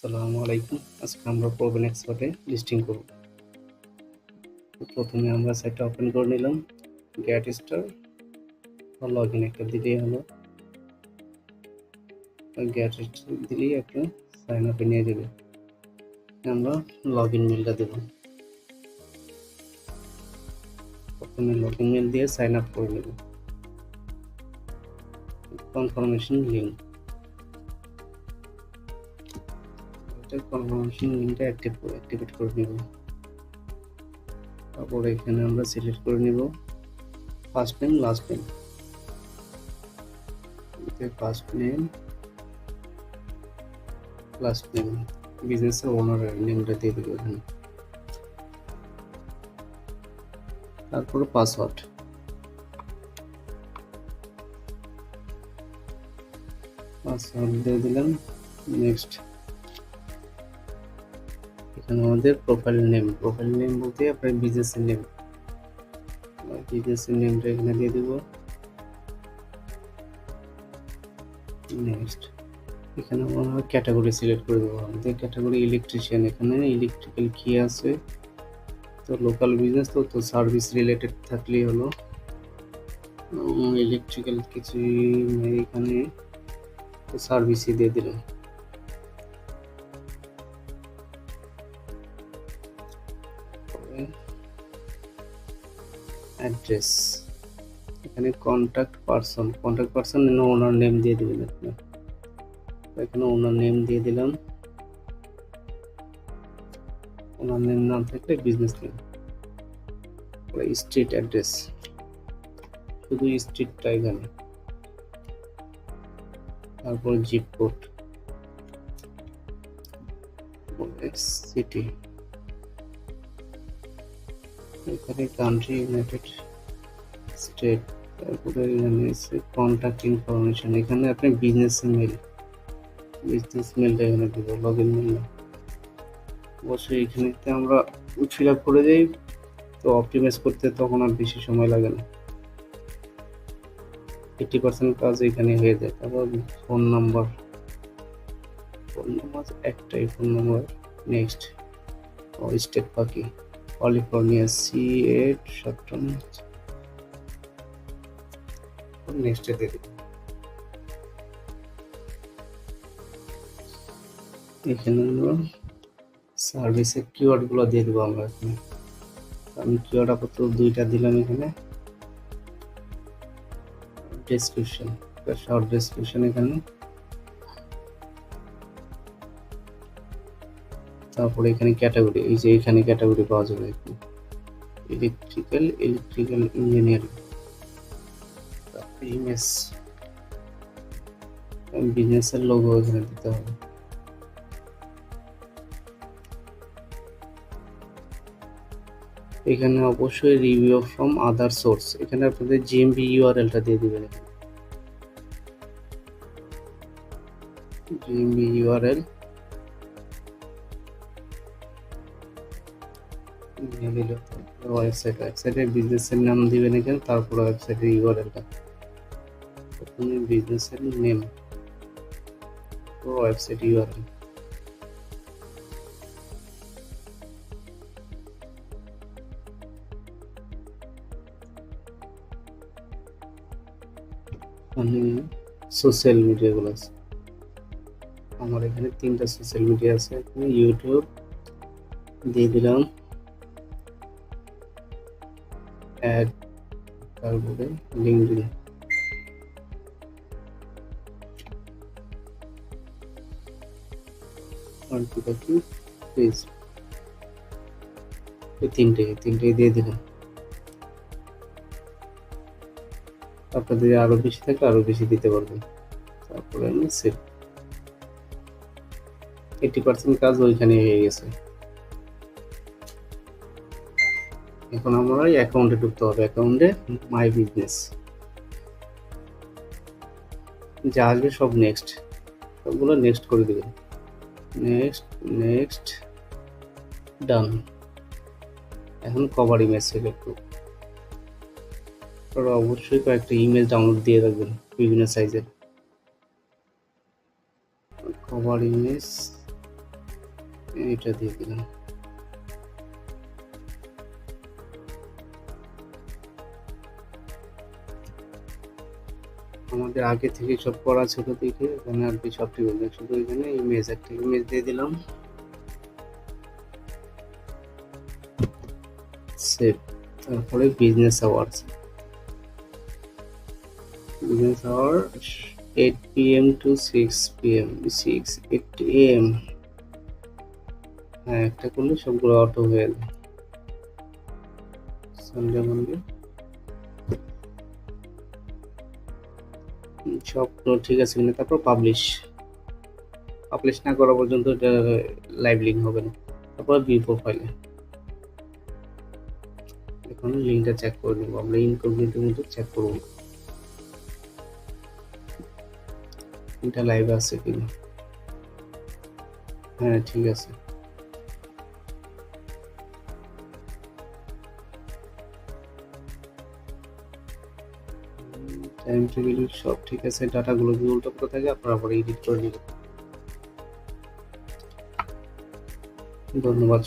আসসালামু আলাইকুম। আজকে আমরা প্রবীণ এক্সপার্টে লিস্টিং করব। প্রথমে আমরা সাইটটা ওপেন করে নিলাম। গেট স্টার লগ ইন একটা দিলেই হলো। গেট স্টার দিলেই একটা সাইন আপে নিয়ে যাবে। আমরা লগ ইন মেলটা দেব। প্রথমে লগ ইন মেল দিয়ে সাইন আপ করে নেব। কনফার্মেশন লিঙ্ক, কনফার্মেশন লিঙ্কটা অ্যাক্টিভেট করে নেব। তারপর এখানে আমরা সিলেক্ট করে নেব first name last name. First name last name, বিজনেসের ওনারের নেমটা দিয়ে দেবো এখানে। তারপরে পাসওয়ার্ড দিয়ে দিলাম। নেক্সট, এখানে আমাদের প্রোফাইল নেম বলতে আপনার বিজনেসের নেমটা এখানে দিয়ে দেব। নেক্সট, এখানে আমরা ক্যাটাগরি সিলেক্ট করে দেবো। আমাদের ক্যাটাগরি ইলেকট্রিশিয়ান, এখানে ইলেকট্রিক্যাল কি আছে, তো লোকাল বিজনেস তো সার্ভিস রিলেটেড থাকলেই হলো। ইলেকট্রিক্যাল কিছু এখানে সার্ভিসই দিয়ে দিলাম। অ্যাড্রেস, এখানে কন্ট্যাক্ট পারসন ওনার নেম দিয়ে দিবেন আপনি। এখানে ওনার নেম দিয়ে দিলাম। ওনার নেম নাম থাকলে বিজনেস নেম। স্ট্রিট অ্যাড্রেস, শুধু স্ট্রিটটা এখানে। তারপর জিপ কোড, সিটি, এখানে কান্ট্রি ইউনাইটেড স্টেট। তারপরে এখানে কন্ট্যাক্ট ইনফরমেশন, এখানে আপনি বিজনেস মেলটা এখানে দেবো, লগ ইন মেল। অবশ্যই এখানে আমরা ফিল আপ করে যাই, তো অপটিমাইজ করতে তখন আর বেশি সময় লাগে না। 80% কাজ এখানে হয়ে যায়। তারপর ফোন নাম্বার একটাই ফোন নাম্বার। নেক্সট, স্টেট বাকি ক্যালিফোর্নিয়া C8 নেক্সটে দিয়ে দিই। এখানে আমরা সার্ভিসের কিওয়ার্ডগুলো দিয়ে দেবো আমরা এখানে। আমি কিওয়ার্ড আপাতত 2টা দিলাম এখানে। ডেসক্রিপশন, শর্ট ডেসক্রিপশন এখানে। তারপরে এখানে ক্যাটাগরি, এই যে এখানে ক্যাটাগরি পাওয়া যাবে এখানে ইলেকট্রিক্যাল ইঞ্জিনিয়ারিং। তারপরে ইমেজ, বিজনেসের লোগো এখানে দিতে হবে। এখানে অবশ্যই রিভিউ ফ্রম আদার সোর্স, এখানে আপনাদের জিএমবি ইউআরএলটা দিয়ে দিবেন। এখানে জিএমবি ইউআরএল দিয়ে দিল। ওয়েবসাইটের বিজনেসের নাম দিবেন এখানে, তারপরে ওয়েবসাইটের ইউআরএলটা। প্রথমে বিজনেসের নেম, ওয়েবসাইট ইউআরএল। সোশ্যাল মিডিয়াগুলো আছে আমার এখানে, 3টা সোশ্যাল মিডিয়া আছে। এখানে ইউটিউব দিয়ে দিলাম, অ্যাড, তারপরে লিঙ্কডইন। পেজ, এই তিনটে দিয়ে দিলাম। আপনাদের আরো বেশি থাকলে আরো বেশি দিতে পারবেন। তারপরে আমি সেভ। 80% কাজ ওইখানে হয়ে গেছে। এখন আমরা অ্যাকাউন্টে ঢুকতে হবে। অ্যাকাউন্টে মাই বিজনেস যা আসবে সব নেক্সট, সবগুলো নেক্সট করে দেবেন। নেক্সট ডান। এখন কভার ইমেজ সিলেক্ট করুন। আপনারা অবশ্যই কয়েকটা ইমেজ ডাউনলোড দিয়ে রাখবেন বিভিন্ন সাইজের। কভার ইমেজ এটা দিয়ে দিলাম। আমাদের আগে থেকে সব করা ছিল দেখে এখানে আর কি সব ঠিক হয়ে যায়, শুধু এখানে ইমেজ, একটা ইমেজ দিয়ে দিলাম, সেভ। তারপরে business hours, business hour 8 PM to 6 PM, 8 AM। হ্যাঁ, একটা করলে সবগুলো অটো হয়ে যাবে। সানডে মানডে সব ঠিক আছে কিনা, তারপর পাবলিশ না করা পর্যন্ত এটা লাইভ লিঙ্ক হবে না। তারপর ভিউ প্রোফাইলে এখন লিঙ্কটা চেক করে নেব, আমরা ইনকগনিটোর মধ্যে চেক করব এটা লাইভ আছে কিনা। হ্যাঁ, ঠিক আছে। টাইম টেবিল সব ঠিক আছে, ডাটাগুলো যদি উল্টো করে থাকে আপনারা আবার এডিট করে নেবেন। ধন্যবাদ।